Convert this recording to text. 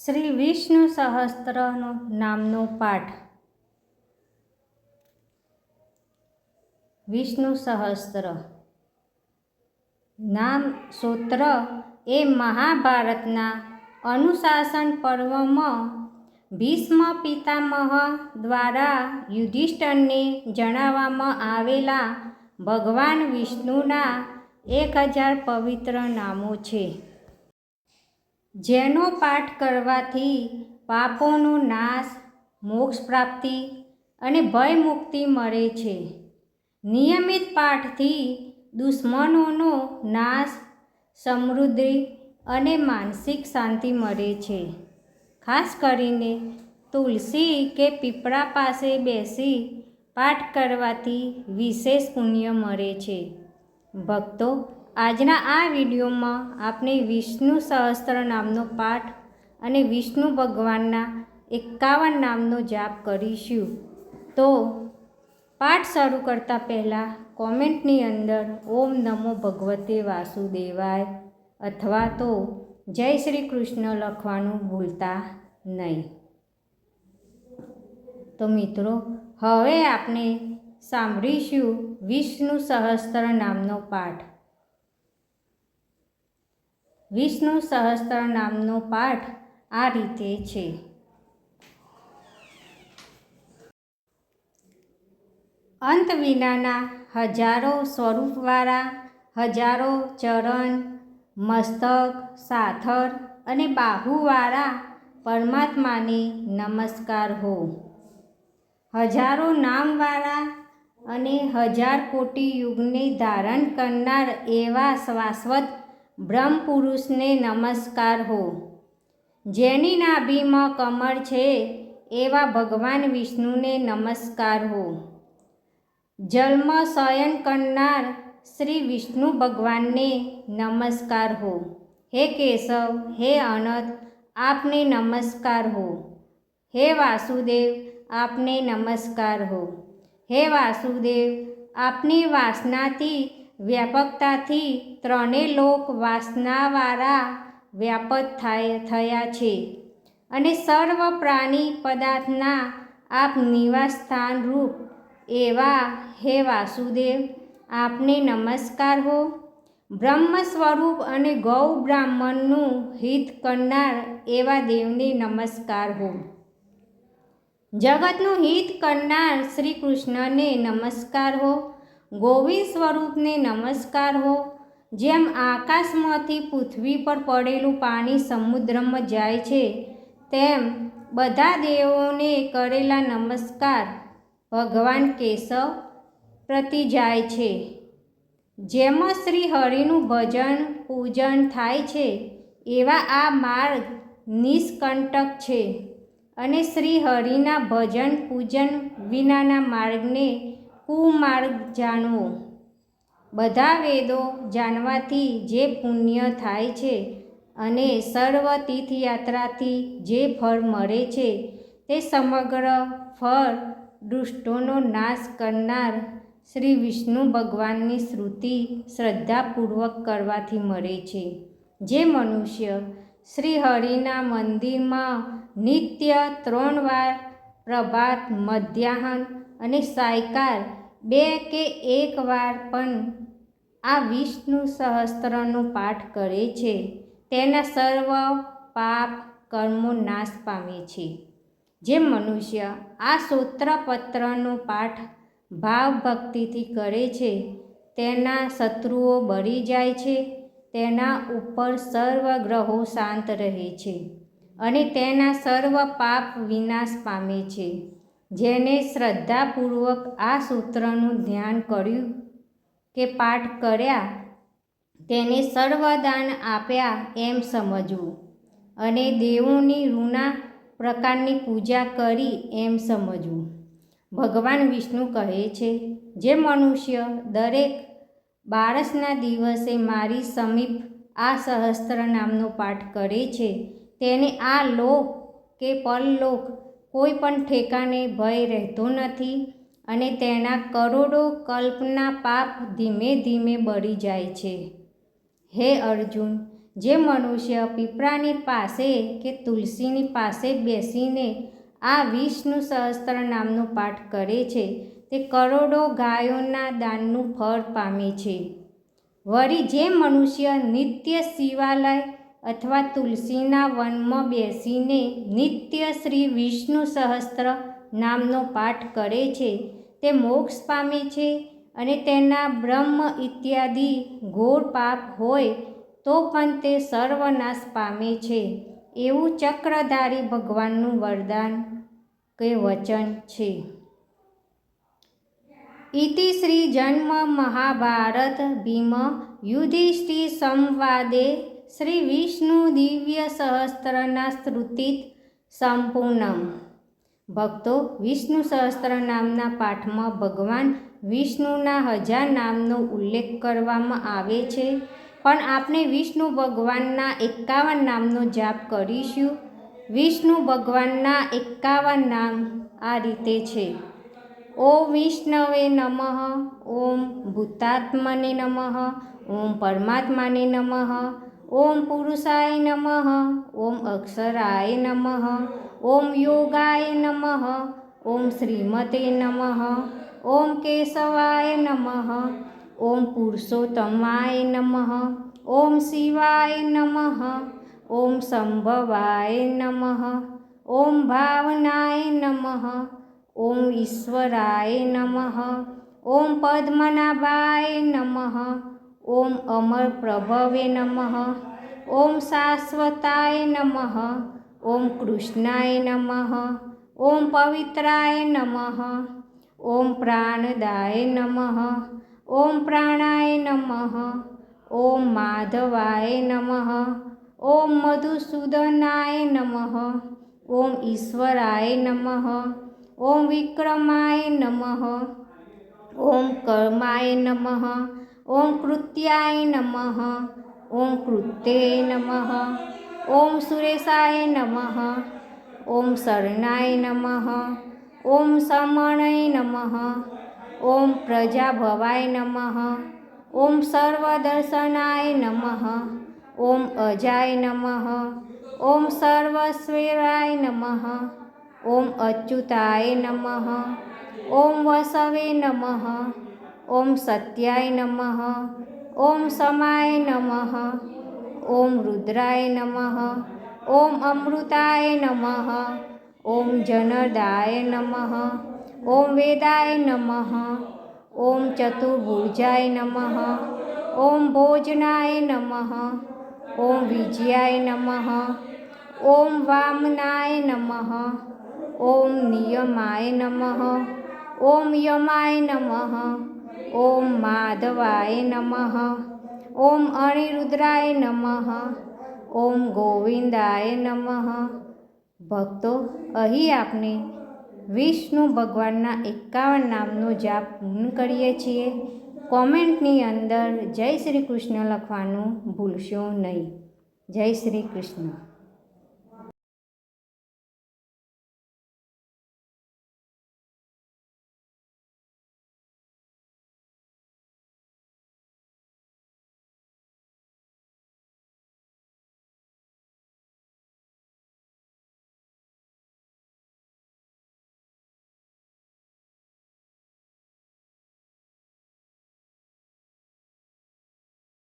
શ્રી વિષ્ણુ સહસ્ત્રનો નામનો પાઠ. વિષ્ણુ સહસ્ત્ર નામ સૂત્ર એ મહાભારતના અનુશાસન પર્વમાં ભીષ્મ પિતામહ દ્વારા યુધિષ્ઠિરને જણાવવામાં આવેલા ભગવાન વિષ્ણુના 1000 પવિત્ર નામો છે, જેનો પાઠ કરવાથી પાપોનો નાશ, મોક્ષ પ્રાપ્તિ અને ભય મુક્તિ મળે છે. નિયમિત પાઠથી દુશ્મનોનો નાશ, સમૃદ્ધિ અને માનસિક શાંતિ મળે છે. ખાસ કરીને તુલસી કે પીપળા પાસે બેસી પાઠ કરવાથી વિશેષ પુણ્ય મળે છે. ભક્તો, આજના આ વિડીયોમાં આપણે વિષ્ણુ સહસ્ત્ર નામનો પાઠ અને વિષ્ણુ ભગવાનના 51 નામનો જાપ કરીશું. તો પાઠ શરૂ કરતા પહેલાં કોમેન્ટની અંદર ઓમ નમો ભગવતે વાસુદેવાય અથવા તો જય શ્રી કૃષ્ણ લખવાનું ભૂલતા નહીં. તો મિત્રો, હવે આપણે સાંભળીશું વિષ્ણુ સહસ્ત્ર નામનો પાઠ. વિષ્ણુ સહસ્ત્ર નામનો પાઠ આ રીતે છે. અંત વિનાના હજારો સ્વરૂપવાળા, હજારો ચરણ, મસ્તક, સાથર અને બાહુવાળા પરમાત્માને નમસ્કાર હો. હજારો નામવાળા અને 1000 કોટી યુગને ધારણ કરનાર એવા શાશ્વત બ્રહ્મ પુરુષને નમસ્કાર હો. જેની નાભીમાં કમળ છે એવા ભગવાન વિષ્ણુને નમસ્કાર હો. જલમાં શયન કરનાર શ્રી વિષ્ણુ ભગવાનને નમસ્કાર હો. હે કેશવ, હે અનંત, આપને નમસ્કાર હો. હે વાસુદેવ, આપને નમસ્કાર હો. હે વાસુદેવ, આપની વાસનાથી, વ્યાપકતાથી ત્રણેય લોક વાસનાવાળા વ્યાપક થયા છે અને સર્વ પ્રાણી પદાર્થના આપ નિવાસ સ્થાન રૂપ એવા હે વાસુદેવ, આપને નમસ્કાર હો. બ્રહ્મ સ્વરૂપ અને ગૌ બ્રાહ્મણનું હિત કરનાર એવા દેવને નમસ્કાર હો. જગતનું હિત કરનાર શ્રી કૃષ્ણને નમસ્કાર હો. ગોવિંદ સ્વરૂપને નમસ્કાર હો. જેમ આકાશમાંથી પૃથ્વી પર પડેલું પાણી સમુદ્રમાં જાય છે, તેમ બધા દેવોને કરેલા નમસ્કાર ભગવાન કેશવ પ્રતિ જાય છે. જેમાં શ્રી હરિનું ભજન પૂજન થાય છે એવા આ માર્ગ નિષ્કંટક છે અને શ્રી હરિના ભજન પૂજન વિનાના માર્ગને કુમાર્ગ જાણવો. બધા વેદો જાણવાથી જે પુણ્ય થાય છે અને સર્વ તીર્થયાત્રાથી જે ફળ મળે છે, તે સમગ્ર ફળ દુષ્ટોનો નાશ કરનાર શ્રી વિષ્ણુ ભગવાનની સ્તુતિ શ્રદ્ધાપૂર્વક કરવાથી મળે છે. જે મનુષ્ય શ્રી હરિના મંદિરમાં નિત્ય 3 વાર પ્રભાત, મધ્યાહન અને સાયંકાળ 2 કે 1 વાર પણ આ વિષ્ણુ સહસ્ત્રનો પાઠ કરે છે, તેના સર્વ પાપ કર્મો નાશ પામે છે. જે મનુષ્ય આ સ્તોત્રપત્રનો પાઠ ભાવ ભક્તિથી કરે છે, તેના શત્રુઓ બળી જાય છે, તેના ઉપર સર્વ ગ્રહો શાંત રહે છે અને તેના સર્વ પાપ વિનાશ પામે છે. જેને શ્રદ્ધાપૂર્વક આ સૂત્રનું ધ્યાન કર્યું કે પાઠ કર્યા, તેને સર્વદાન આપ્યા એમ સમજવું અને દેવોની રૂના પ્રકારની પૂજા કરી એમ સમજવું. ભગવાન વિષ્ણુ કહે છે, જે મનુષ્ય દરેક બારસના દિવસે મારી સમીપ આ સહસ્ત્ર નામનો પાઠ કરે છે, તેને આ લોક કે પરલોક કોઈ પણ ઠેકાણે ભય રહેતો નથી અને તેના કરોડો કલ્પના પાપ ધીમે ધીમે બળી જાય છે. હે અર્જુન, જે મનુષ્ય પીપળાની પાસે કે તુલસીની પાસે બેસીને આ વિષ્ણુ સહસ્ત્ર નામનો પાઠ કરે છે તે કરોડો ગાયોના દાનનું ફળ પામે છે. વળી જે મનુષ્ય નિત્ય શિવાલય અથવા તુલસીના વનમાં બેસીને નિત્ય શ્રી વિષ્ણુ સહસ્ત્ર નામનો પાઠ કરે છે તે મોક્ષ પામે છે અને તેના બ્રહ્મ ઇત્યાદિ ઘોર પાપ હોય તો પણ તે સર્વનાશ પામે છે, એવું ચક્રધારી ભગવાનનું વરદાન કે વચન છે. ઇતિ શ્રી જન્મ મહાભારત ભીમ યુધિષ્ઠિર સંવાદે શ્રી વિષ્ણુ દિવ્ય સહસ્ત્રના સ્તુતિત સંપૂર્ણમ. ભક્તો, વિષ્ણુ સહસ્ત્ર નામના પાઠમાં ભગવાન વિષ્ણુના 1000 નામનો ઉલ્લેખ કરવામાં આવે છે, પણ આપણે વિષ્ણુ ભગવાનના 51 નામનો જાપ કરીશું. વિષ્ણુ ભગવાનના 51 નામ આ રીતે છે: ઓમ વિષ્ણવે નમઃ, ઓમ ભૂતાત્મને નમઃ, ઓમ પરમાત્માને નમઃ, ઓમ પુરુષાય નમઃ, ઓમ અક્ષરાય નમઃ, ઓમ યોગાય નમઃ, ઓમ શ્રીમતે નમઃ, ઓમ કેશવાય નમઃ, ઓમ પુરુષોત્તમાય નમઃ, ઓમ શિવાય નમઃ, ઓમ સંભવાય નમઃ, ઓમ ભાવનાય નમઃ, ઓમ ઈશ્વરાય નમઃ, ઓમ પદ્મનાભાય નમઃ, ઓમ અમર પ્રભવે નમઃ, ઓમ શાશ્વતાય નમઃ, ઓમ કૃષ્ણાય નમઃ, ઓમ પવિત્રાય નમઃ, ઓમ પ્રાણદાય નમઃ, ઓમ પ્રાણાય નમઃ, ઓમ માધવાય નમઃ, ઓમ મધુસૂદનાય નમઃ, ઓમ ઈશ્વરાય નમઃ, ઓમ વિક્રમાય નમઃ, ઓમ કર્માય નમઃ, ઓમ કૃત્યાય નમઃ, ઓમ કૃત્યે નમઃ, ઓમ સુરેશાય નમઃ, ઓમ શરણાય નમઃ, ઓમ સમણાય નમઃ, ઓમ પ્રજાભવાય નમઃ, ઓમ સર્વદર્શનાય નમઃ, ઓમ અજાય નમઃ, ઓમ સર્વસ્વેરાય નમઃ, ઓમ અચ્યુતાય નમઃ, ઓમ વસવે નમઃ, ઓમ સત્યાય નમઃ, ઓમ સમાય નમઃ, ઓમ રુદ્રાય નમઃ, ઓમ અમૃતાય નમઃ, ઓમ જનદાય નમઃ, ઓમ વેદાય નમઃ, ઓમ ચતુર્ભુજાય નમઃ, ઓમ ભોજનાય નમઃ, ઓમ વિજયાય નમઃ, ઓમ વામનાય નમઃ, ઓમ નિયમાય નમઃ, ઓમ યમાય નમઃ, ઓમ માધવાય નમઃ, ઓમ અનિરુદ્રાય નમઃ, ઓમ ગોવિંદાય નમઃ. ભક્તો, અહીં આપણે વિષ્ણુ ભગવાનના 51 નામનો જાપ પૂર્ણ કરીએ છીએ. કોમેન્ટની અંદર જય શ્રી કૃષ્ણ લખવાનું ભૂલશો નહીં. જય શ્રી કૃષ્ણ.